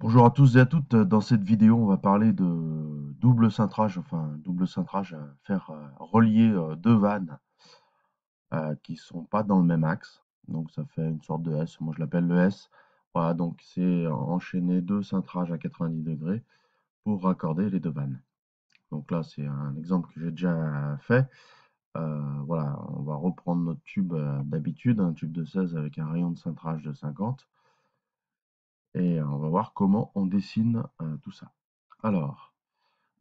Bonjour à tous et à toutes. Dans cette vidéo, on va parler de double cintrage, enfin double cintrage, faire relier deux vannes qui sont pas dans le même axe. Donc ça fait une sorte de S. Moi je l'appelle le S. Voilà, donc c'est enchaîner deux cintrages à 90 degrés pour raccorder les deux vannes. Donc là, c'est un exemple que j'ai déjà fait. Voilà, on va reprendre notre tube d'habitude, un tube de 16 avec un rayon de cintrage de 50. Et on va voir comment on dessine tout ça. Alors.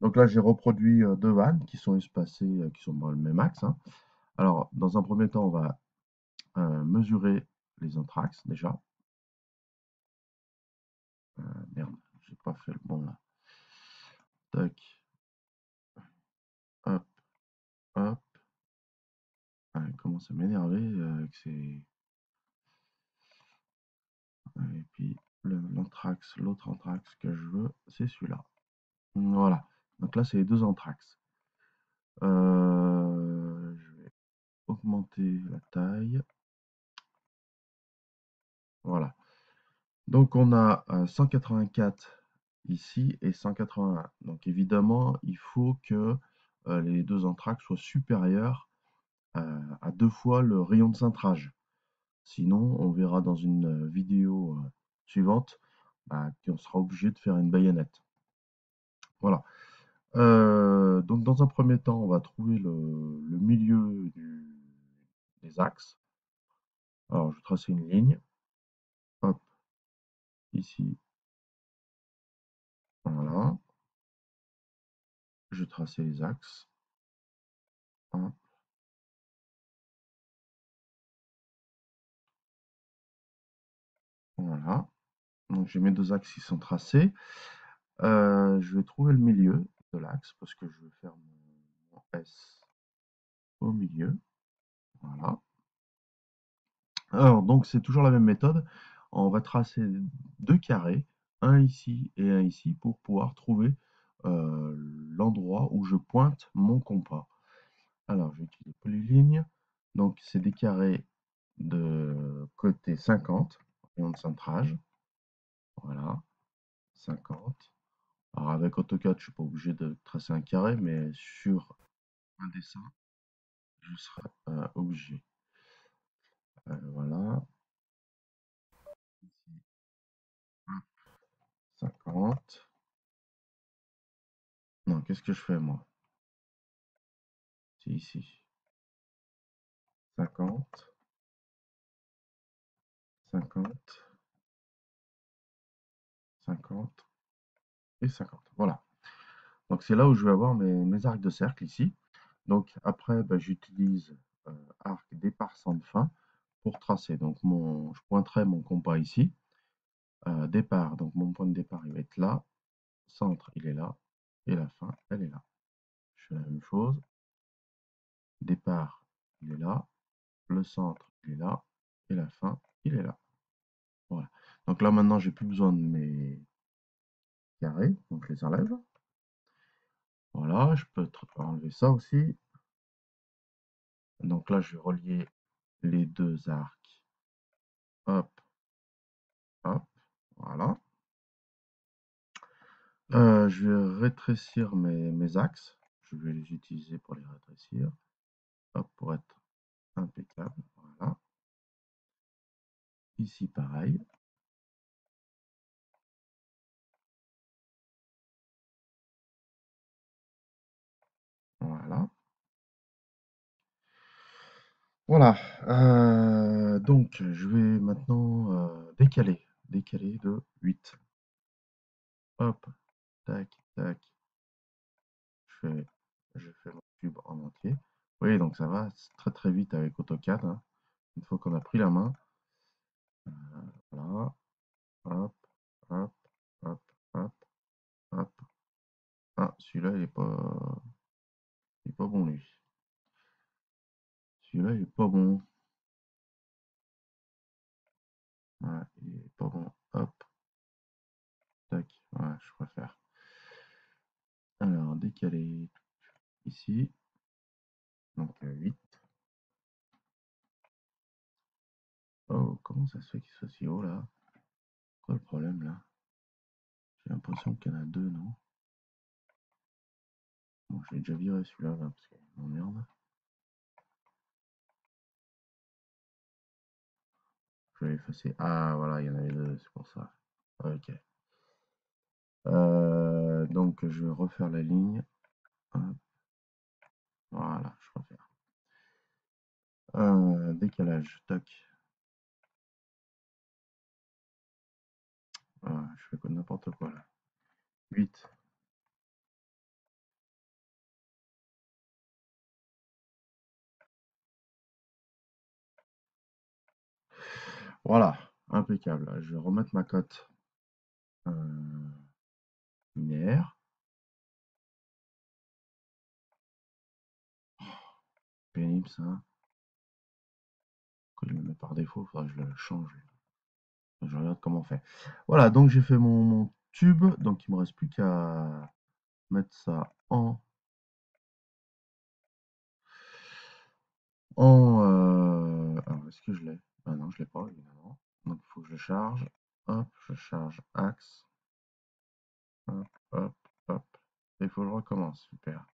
Donc là, j'ai reproduit deux vannes qui sont espacées, qui sont dans le même axe, hein. Alors, dans un premier temps, on va mesurer les entraxes déjà. Merde, j'ai pas fait le bon là. Tac, hop, hop. Ah, il commence à m'énerver avec ces. Et puis l'anthrax, l'autre anthrax que je veux, c'est celui-là. Voilà. Donc là, c'est les deux anthrax. Je vais augmenter la taille. Voilà. Donc on a 184 ici et 181. Donc évidemment, il faut que les deux entractes soient supérieurs à deux fois le rayon de cintrage. Sinon, on verra dans une vidéo suivante qu'on sera obligé de faire une baïonnette. Voilà. Donc dans un premier temps, on va trouver le milieu des axes. Alors je vais tracer une ligne. Hop, ici. Voilà. Je vais tracer les axes. Hop, voilà. Donc j'ai mes deux axes qui sont tracés. Je vais trouver le milieu de l'axe parce que je vais faire mon S au milieu. Voilà. Alors donc c'est toujours la même méthode. On va tracer deux carrés, un ici et un ici, pour pouvoir trouver l'endroit où je pointe mon compas. Alors je vais utiliser polyligne. Donc c'est des carrés de côté 50, rayon de centrage. Voilà, 50. Alors avec AutoCAD, je suis pas obligé de tracer un carré, mais sur un dessin, je serai obligé. Voilà, ici, hop, 50. Non, qu'est-ce que je fais moi? C'est ici. 50, 50, 50 et 50. Voilà. Donc c'est là où je vais avoir mes arcs de cercle ici. Donc après, j'utilise arc départ centre fin pour tracer. Donc je pointerai mon compas ici. Départ, donc mon point de départ il va être là. Centre il est là. Et la fin elle est là. Je fais la même chose. Départ il est là. Le centre il est là. Et la fin il est là. Voilà. Donc là maintenant j'ai plus besoin de mes carrés. Donc je les enlève. Voilà, je peux enlever ça aussi. Donc là je vais relier les deux arcs. Hop, hop. Voilà. Je vais rétrécir mes axes. Je vais les utiliser pour les rétrécir. Hop, pour être impeccable. Voilà. Ici, pareil. Voilà. Voilà. Donc, je vais maintenant décaler. Décaler de 8. Hop. Tac, tac. Je fais, je fais mon cube en entier. Oui, donc ça va très très vite avec AutoCAD, hein. Une fois qu'on a pris la main. Voilà. Hop, hop, hop, hop, hop. Ah, celui-là, il est pas bon, lui. Celui-là, il est pas bon. Ouais, il est pas bon. Hop, tac. Ouais, je préfère. Alors, décaler ici. Donc, 8. Oh, comment ça se fait qu'il soit si haut, là? Quoi le problème, là? J'ai l'impression qu'il y en a deux, non? Bon, je l'ai déjà viré celui-là, là, parce qu'il m'emmerde. Je vais effacer. Ah, voilà, il y en avait deux, c'est pour ça. Ok. Donc, je vais refaire la ligne. Hop, voilà, je refais. Décalage, tac. Je fais n'importe quoi là. 8. Voilà, impeccable. Je vais remettre ma cote euh, linéaire. Pénible ça. Quand je le mets par défaut, il faudra que je le change. Je regarde comment on fait. Voilà, donc j'ai fait mon tube. Donc il me reste plus qu'à mettre ça alors, est-ce que je l'ai? Ah non, je l'ai pas, évidemment. Donc il faut que je charge. Hop, je charge axe. Hop, hop, hop. Et il faut que je recommence. Super.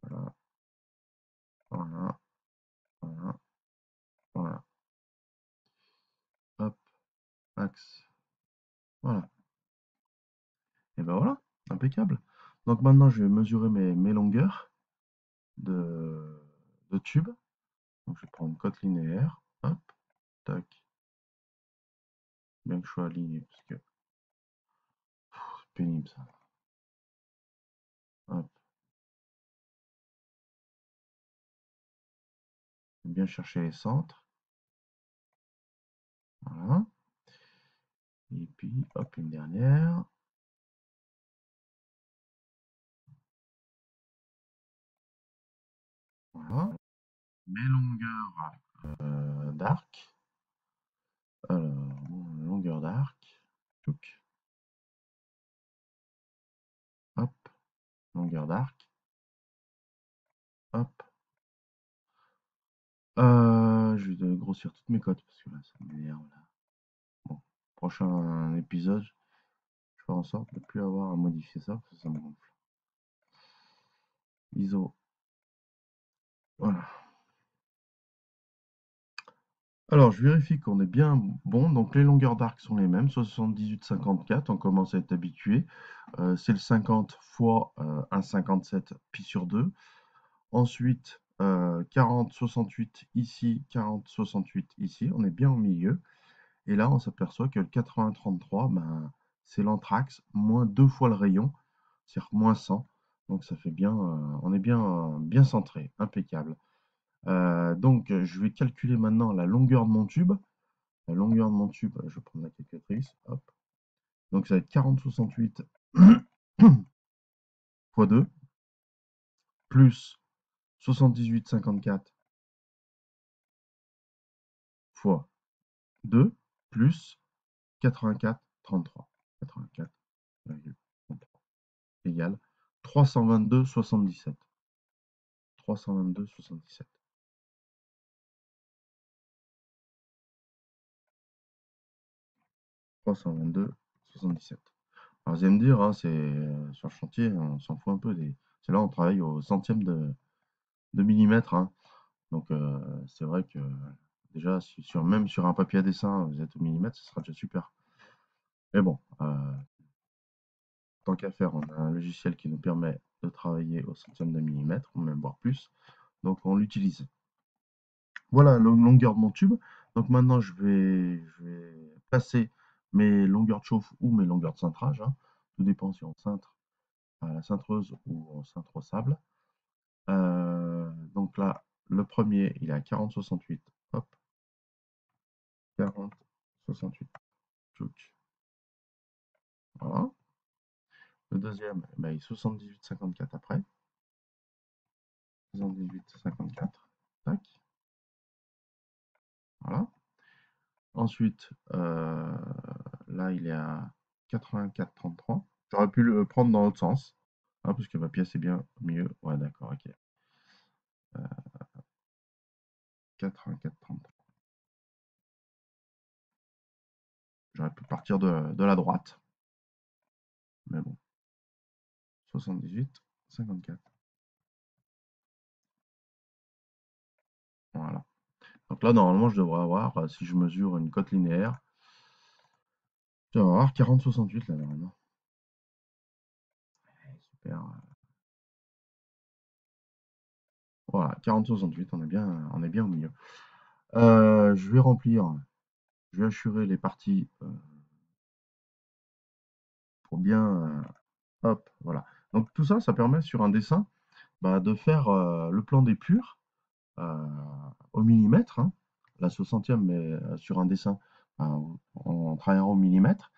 Voilà, voilà, voilà, voilà. Hop, axe. Voilà. Et ben voilà, impeccable. Donc maintenant, je vais mesurer mes longueurs de tube. Donc je vais prendre une cote linéaire. Hop, tac. Bien que je sois aligné, parce que c'est pénible ça. Hop, bien chercher les centres. Voilà. Et puis, hop, une dernière. Voilà. Mes longueurs d'arc. Alors, longueur d'arc. Tchouk. Hop, longueur d'arc. Hop. Je vais grossir toutes mes cotes parce que là, ça m'énerve là. Bon, prochain épisode, je ferai en sorte de ne plus avoir à modifier ça parce que ça me gonfle. ISO. Voilà. Alors, je vérifie qu'on est bien bon. Donc, les longueurs d'arc sont les mêmes, 78-54. On commence à être habitué. C'est le 50 fois 1,57 pi sur 2. Ensuite, 40-68 ici, 40-68 ici. On est bien au milieu. Et là, on s'aperçoit que le 80-33, ben, c'est l'anthrax, moins 2 fois le rayon, c'est-à-dire moins 100. Donc, ça fait bien, on est bien centré, impeccable. Donc, je vais calculer maintenant la longueur de mon tube. La longueur de mon tube, je vais prendre la calculatrice. Hop. Donc, ça va être 40-68 fois 2, plus 78-54 fois 2, plus 84-33. 84,33 égale 322,77. 322,77. 322,77. Alors, vous allez me dire, hein, c'est sur le chantier, on s'en fout un peu des. C'est là, on travaille au centième de millimètre, hein. Donc, c'est vrai que déjà, même sur un papier à dessin, vous êtes au millimètre, ce sera déjà super. Mais bon, tant qu'à faire, on a un logiciel qui nous permet de travailler au centième de millimètre, ou même voire plus. Donc, on l'utilise. Voilà la longueur de mon tube. Donc maintenant, je vais placer mes longueurs de chauffe ou mes longueurs de cintrage, hein. Tout dépend si on cintre à la cintreuse ou on cintre au sable. Donc là, le premier, il est à 40-68. Hop, 40-68. Tchouk. Voilà. Le deuxième, ben, il est 78-54 après. 78-54. Tac. Voilà. Ensuite, là, il est à 84,33. J'aurais pu le prendre dans l'autre sens, hein, parce que ma pièce est bien mieux. Ouais, d'accord, ok. 84,33. J'aurais pu partir de la droite. mais bon, 78, 54. Voilà. Donc là, normalement, je devrais avoir, si je mesure une cote linéaire, je devrais avoir 40-68 là, normalement. Super. Voilà, 40-68, on est bien au milieu. Je vais remplir, je vais assurer les parties pour bien, hop, voilà. Donc tout ça, ça permet sur un dessin de faire le plan des purs au millimètre, hein, la 60e, mais sur un dessin en travaillant au millimètre.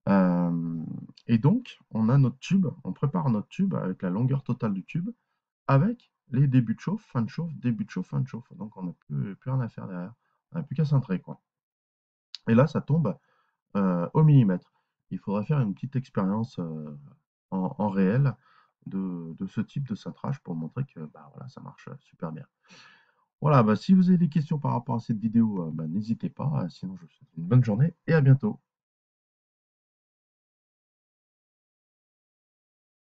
Euh, et donc, on a notre tube, on prépare notre tube avec la longueur totale du tube, avec les débuts de chauffe, fin de chauffe, début de chauffe, fin de chauffe. Donc, on n'a plus rien à faire derrière. On n'a plus qu'à cintrer, quoi. Et là, ça tombe au millimètre. Il faudrait faire une petite expérience en réel de ce type de cintrage pour montrer que voilà, ça marche super bien. Voilà, si vous avez des questions par rapport à cette vidéo, n'hésitez pas. Sinon, je vous souhaite une bonne journée et à bientôt.